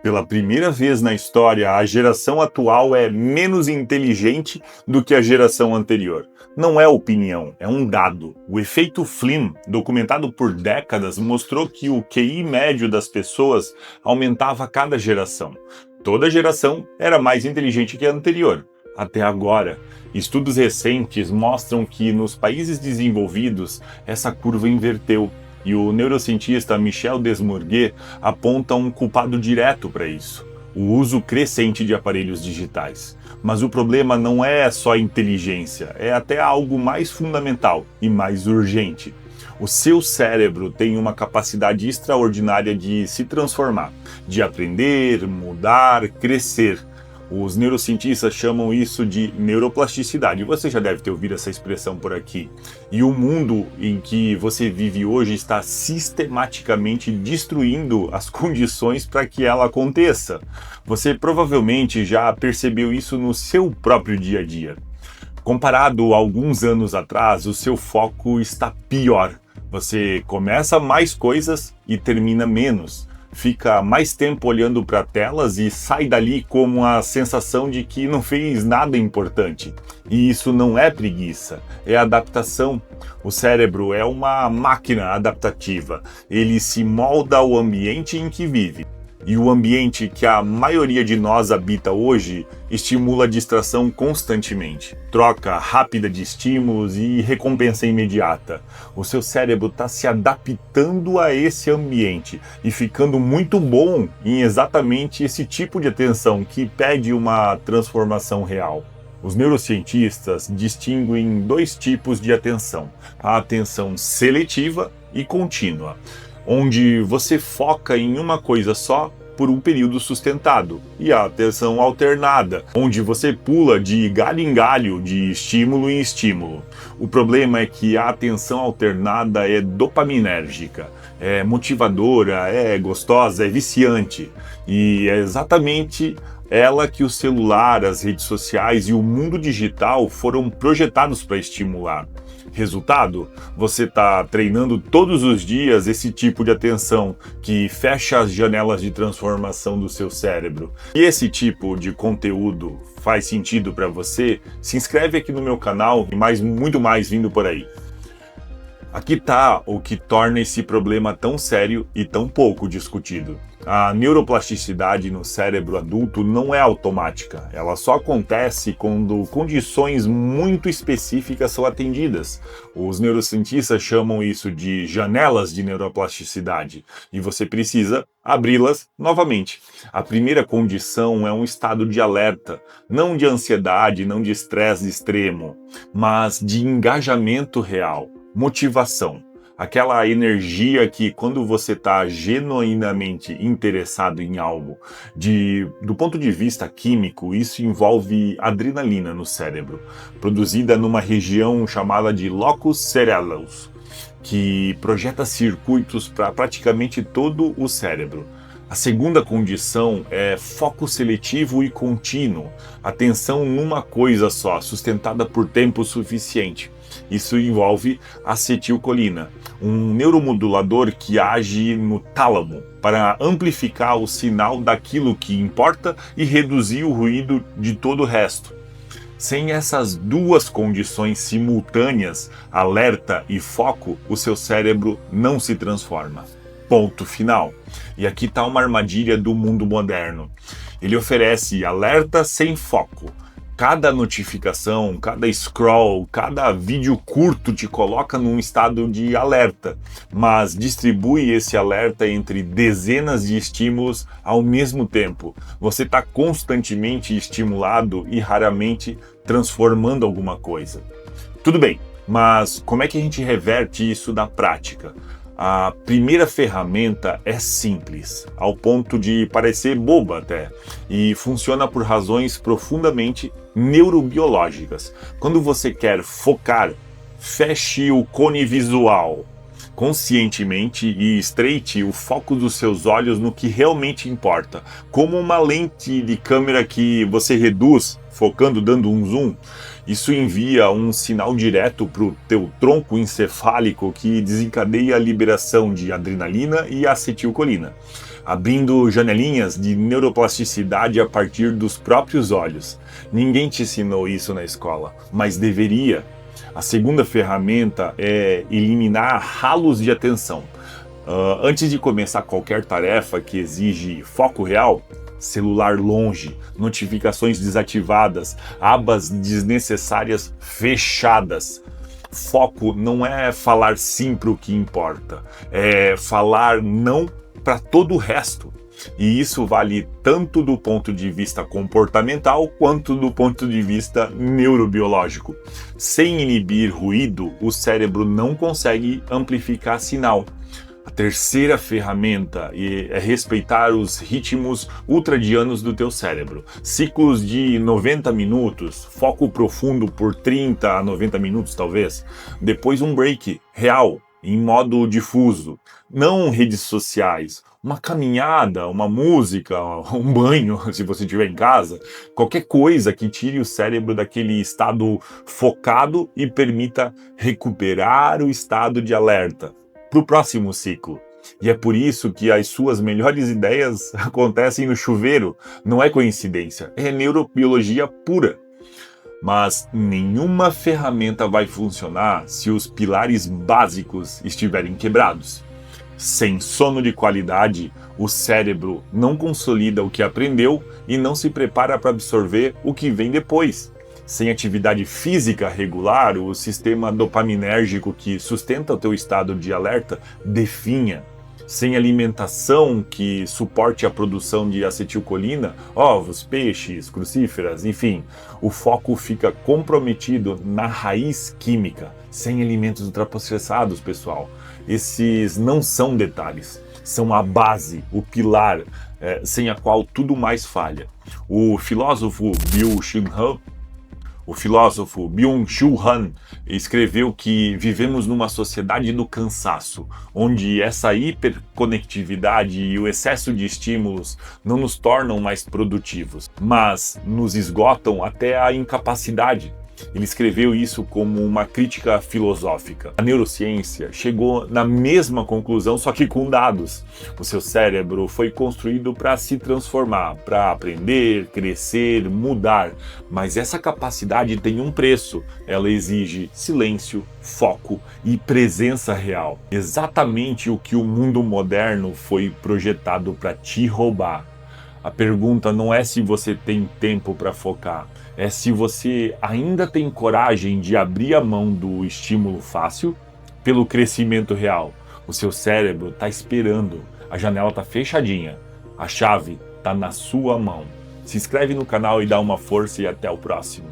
Pela primeira vez na história, a geração atual é menos inteligente do que a geração anterior. Não é opinião, é um dado. O efeito Flynn, documentado por décadas, mostrou que o QI médio das pessoas aumentava a cada geração. Toda geração era mais inteligente que a anterior. Até agora, estudos recentes mostram que nos países desenvolvidos essa curva inverteu. E o neurocientista Michel Desmourguet aponta um culpado direto para isso: o uso crescente de aparelhos digitais. Mas o problema não é só inteligência, é até algo mais fundamental e mais urgente. O seu cérebro tem uma capacidade extraordinária de se transformar, de aprender, mudar, crescer. Os neurocientistas chamam isso de neuroplasticidade. Você já deve ter ouvido essa expressão por aqui. E o mundo em que você vive hoje está sistematicamente destruindo as condições para que ela aconteça. Você provavelmente já percebeu isso no seu próprio dia a dia. Comparado a alguns anos atrás, o seu foco está pior. Você começa mais coisas e termina menos. Fica mais tempo olhando para telas e sai dali com a sensação de que não fez nada importante. E isso não é preguiça, é adaptação. O cérebro é uma máquina adaptativa. Ele se molda ao ambiente em que vive. E o ambiente que a maioria de nós habita hoje estimula a distração constantemente. Troca rápida de estímulos e recompensa imediata. O seu cérebro está se adaptando a esse ambiente e ficando muito bom em exatamente esse tipo de atenção que pede uma transformação real. Os neurocientistas distinguem dois tipos de atenção: a atenção seletiva e contínua, onde você foca em uma coisa só por um período sustentado, e a atenção alternada, onde você pula de galho em galho, de estímulo em estímulo. O problema é que a atenção alternada é dopaminérgica, é motivadora, é gostosa, é viciante, e é exatamente ela que o celular, as redes sociais e o mundo digital foram projetados para estimular. Resultado? Você está treinando todos os dias esse tipo de atenção que fecha as janelas de transformação do seu cérebro. E esse tipo de conteúdo faz sentido para você? Se inscreve aqui no meu canal e muito mais vindo por aí. Aqui está o que torna esse problema tão sério e tão pouco discutido. A neuroplasticidade no cérebro adulto não é automática, ela só acontece quando condições muito específicas são atendidas. Os neurocientistas chamam isso de janelas de neuroplasticidade, e você precisa abri-las novamente. A primeira condição é um estado de alerta, não de ansiedade, não de estresse extremo, mas de engajamento real, motivação. Aquela energia que, quando você está genuinamente interessado em algo, do ponto de vista químico, isso envolve adrenalina no cérebro, produzida numa região chamada de locus coeruleus, que projeta circuitos para praticamente todo o cérebro. A segunda condição é foco seletivo e contínuo, atenção numa coisa só, sustentada por tempo suficiente. Isso envolve acetilcolina, um neuromodulador que age no tálamo para amplificar o sinal daquilo que importa e reduzir o ruído de todo o resto. Sem essas duas condições simultâneas, alerta e foco, o seu cérebro não se transforma. Ponto final. E aqui está uma armadilha do mundo moderno. Ele oferece alerta sem foco. Cada notificação, cada scroll, cada vídeo curto te coloca num estado de alerta, mas distribui esse alerta entre dezenas de estímulos ao mesmo tempo. Você está constantemente estimulado e raramente transformando alguma coisa. Tudo bem, mas como é que a gente reverte isso na prática? A primeira ferramenta é simples, ao ponto de parecer boba até, e funciona por razões profundamente neurobiológicas. Quando você quer focar, feche o cone visual conscientemente e estreite o foco dos seus olhos no que realmente importa, como uma lente de câmera que você reduz, focando, dando um zoom. Isso envia um sinal direto para o teu tronco encefálico que desencadeia a liberação de adrenalina e acetilcolina. abrindo janelinhas de neuroplasticidade a partir dos próprios olhos. Ninguém te ensinou isso na escola, mas deveria. A segunda ferramenta é eliminar ralos de atenção. Antes de começar qualquer tarefa que exige foco real, celular longe, notificações desativadas, abas desnecessárias fechadas. Foco não é falar sim para o que importa, é falar não para todo o resto. E isso vale tanto do ponto de vista comportamental quanto do ponto de vista neurobiológico. Sem inibir ruído, o cérebro não consegue amplificar sinal. A terceira ferramenta é respeitar os ritmos ultradianos do teu cérebro. Ciclos de 90 minutos, foco profundo por 30 a 90 minutos talvez. Depois um break real, em modo difuso. Não redes sociais, uma caminhada, uma música, um banho, se você estiver em casa. Qualquer coisa que tire o cérebro daquele estado focado e permita recuperar o estado de alerta para o próximo ciclo. E é por isso que as suas melhores ideias acontecem no chuveiro. Não é coincidência, é neurobiologia pura. Mas nenhuma ferramenta vai funcionar se os pilares básicos estiverem quebrados. Sem sono de qualidade, o cérebro não consolida o que aprendeu e não se prepara para absorver o que vem depois. Sem atividade física regular, o sistema dopaminérgico que sustenta o teu estado de alerta definha. Sem alimentação que suporte a produção de acetilcolina, ovos, peixes, crucíferas, enfim, o foco fica comprometido na raiz química. Sem alimentos ultraprocessados, pessoal. Esses não são detalhes, são a base, o pilar, sem a qual tudo mais falha. O filósofo Byung-Chul Han escreveu que vivemos numa sociedade do cansaço, onde essa hiperconectividade e o excesso de estímulos não nos tornam mais produtivos, mas nos esgotam até a incapacidade. Ele escreveu isso como uma crítica filosófica. A neurociência chegou na mesma conclusão, só que com dados. O seu cérebro foi construído para se transformar, para aprender, crescer, mudar. Mas essa capacidade tem um preço. Ela exige silêncio, foco e presença real. Exatamente o que o mundo moderno foi projetado para te roubar. A pergunta não é se você tem tempo para focar, é se você ainda tem coragem de abrir a mão do estímulo fácil pelo crescimento real. O seu cérebro está esperando, a janela está fechadinha, a chave está na sua mão. Se inscreve no canal e dá uma força e até o próximo.